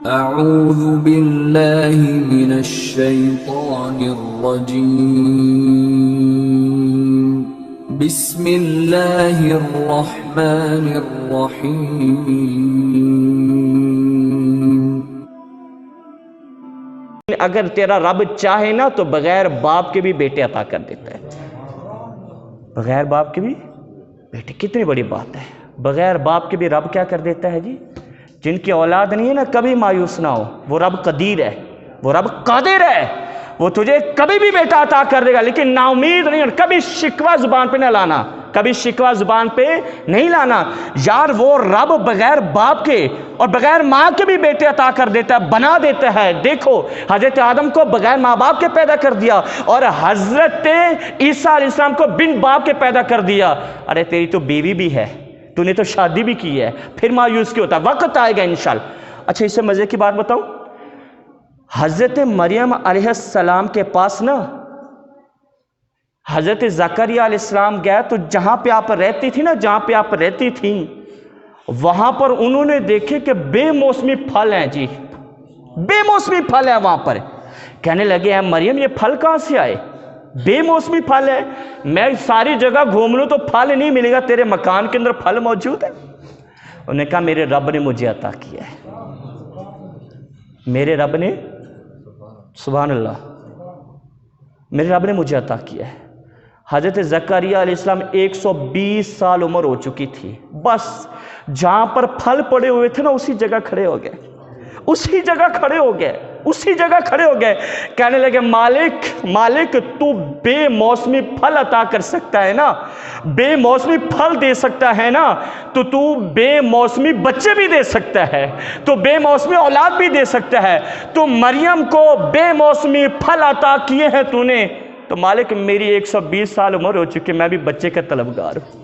اعوذ باللہ من الشیطان الرجیم بسم اللہ الرحمن الرحیم۔ اگر تیرا رب چاہے نا تو بغیر باپ کے بھی بیٹے عطا کر دیتا ہے، بغیر باپ کے بھی بیٹے۔ کتنی بڑی بات ہے، بغیر باپ کے بھی رب کیا کر دیتا ہے جی۔ جن کی اولاد نہیں ہے نا کبھی مایوس نہ ہو، وہ رب قدیر ہے، وہ رب قادر ہے، وہ تجھے کبھی بھی بیٹا عطا کر دے گا۔ لیکن نا امید نہیں، کبھی شکوہ زبان پہ نہ لانا، کبھی شکوہ زبان پہ نہیں لانا یار۔ وہ رب بغیر باپ کے اور بغیر ماں کے بھی بیٹے عطا کر دیتا ہے، بنا دیتا ہے۔ دیکھو حضرت آدم کو بغیر ماں باپ کے پیدا کر دیا، اور حضرت عیسیٰ علیہ السلام کو بن باپ کے پیدا کر دیا۔ ارے تیری تو بیوی بھی ہے، تو نے تو شادی بھی کی ہے، پھر مایوس کیوں ہوتا ہے؟ وقت آئے گا انشاءاللہ۔ اچھا اس سے مزے کی بات بتاؤں، حضرت مریم علیہ السلام کے پاس نا حضرت زکریا علیہ السلام گیا تو جہاں پہ آپ رہتی تھی نا، جہاں پہ آپ رہتی تھیں وہاں پر انہوں نے دیکھے کہ بے موسمی پھل ہیں جی، بے موسمی پھل ہیں وہاں پر۔ کہنے لگے اے مریم یہ پھل کہاں سے آئے؟ بے موسمی پھل ہے، میں ساری جگہ گھوم لوں تو پھل نہیں ملے گا، تیرے مکان کے اندر پھل موجود ہے؟ انہوں نے کہا میرے رب نے مجھے عطا کیا ہے، میرے رب نے، سبحان اللہ، میرے رب نے مجھے عطا کیا ہے۔ حضرت زکریا علیہ السلام 120 سال عمر ہو چکی تھی، بس جہاں پر پھل پڑے ہوئے تھے نا اسی جگہ کھڑے ہو گئے، اسی جگہ کھڑے ہو گئے، اسی جگہ کھڑے ہو گئے۔ کہنے لگے مالک تو بے موسمی پھل عطا کر سکتا ہے نا، بے موسمی پھل دے سکتا ہے نا، تو بے موسمی بچے بھی دے سکتا ہے، تو بے موسمی اولاد بھی دے سکتا ہے۔ تو مریم کو بے موسمی پھل عطا کیے ہیں تو نے، تو مالک میری 120 سال عمر ہو چکی، میں بھی بچے کا طلبگار ہوں،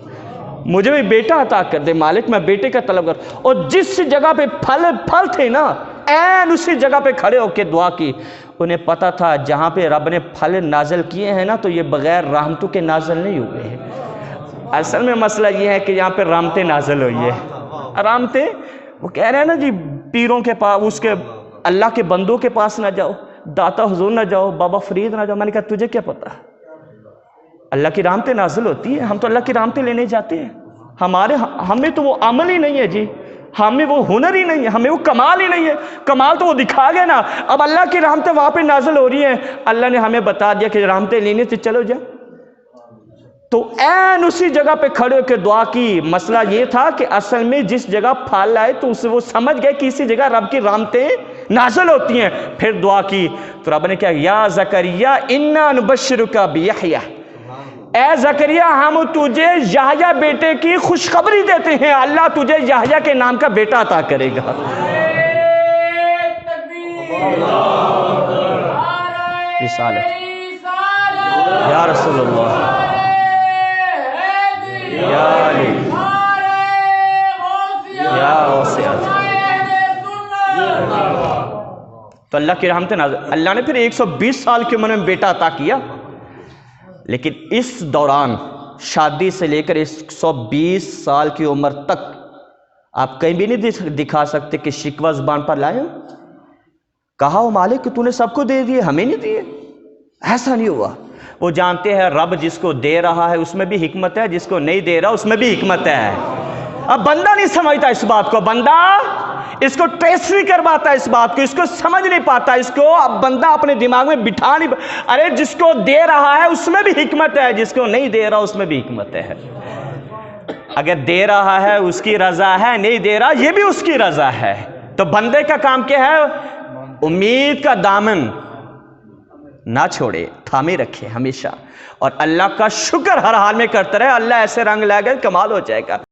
مجھے بھی بیٹا عطا کر دے مالک، میں بیٹے کا طلبگار۔ اور جس جگہ پہ پھل تھے نا این اسی جگہ پہ کھڑے ہو کے دعا کی۔ انہیں پتا تھا جہاں پہ رب نے پھل نازل کیے ہیں نا تو یہ بغیر رحمتوں کے نازل نہیں ہوئے ہیں۔ اصل میں مسئلہ یہ ہے کہ یہاں پہ رحمتیں نازل ہوئی ہے، رحمتیں، وہ کہہ رہے ہیں نا جی پیروں کے پاس، اس کے اللہ کے بندوں کے پاس نہ جاؤ، داتا حضور نہ جاؤ، بابا فرید نہ جاؤ۔ میں نے کہا تجھے کیا پتا، اللہ کی رحمتیں نازل ہوتی ہیں، ہم تو اللہ کی رحمتیں لینے جاتے ہیں، ہمیں تو وہ عمل ہی نہیں ہے جی، ہمیں وہ ہنر ہی نہیں ہے، ہمیں وہ کمال ہی نہیں ہے، کمال تو وہ دکھا گئے نا۔ اب اللہ کی رحمتیں وہاں پہ نازل ہو رہی ہیں، اللہ نے ہمیں بتا دیا کہ رحمتیں لینے سے چلو جا، تو این اسی جگہ پہ کھڑے ہو کے دعا کی۔ مسئلہ یہ تھا کہ اصل میں جس جگہ پھل آئے تو اسے وہ سمجھ گئے کہ اسی جگہ رب کی رحمتیں نازل ہوتی ہیں، پھر دعا کی تو رب نے کہا یا زکریا انا نبشرک بیحییٰ، اے زکریا ہم تجھے یحییٰ بیٹے کی خوشخبری دیتے ہیں، اللہ تجھے یحییٰ کے نام کا بیٹا عطا کرے گا۔ رسالت یا رسول اللہ یا علی یا وسیعت۔ تو اللہ کی رحمت نازل، اللہ نے پھر 120 سال کی عمر میں بیٹا عطا کیا، لیکن اس دوران شادی سے لے کر 120 سال کی عمر تک آپ کہیں بھی نہیں دکھا سکتے کہ شکوہ زبان پر لائے۔ کہا وہ مالک کہ تو نے سب کو دے دیے ہمیں نہیں دیے، ایسا نہیں ہوا۔ وہ جانتے ہیں رب جس کو دے رہا ہے اس میں بھی حکمت ہے، جس کو نہیں دے رہا اس میں بھی حکمت ہے۔ اب بندہ نہیں سمجھتا اس بات کو، بندہ اس کو ٹریس نہیں کر پاتا، اس بات کو اس کو سمجھ نہیں پاتا، اس کو اب بندہ اپنے دماغ میں بٹھا نہیں ارے جس کو دے رہا ہے اس میں بھی حکمت ہے، جس کو نہیں دے رہا اس میں بھی حکمت ہے۔ اگر دے رہا ہے اس کی رضا ہے، نہیں دے رہا یہ بھی اس کی رضا ہے۔ تو بندے کا کام کیا ہے؟ امید کا دامن نہ چھوڑے، تھامے رکھے ہمیشہ، اور اللہ کا شکر ہر حال میں کرتا رہے۔ اللہ ایسے رنگ لائے گا کمال ہو جائے گا۔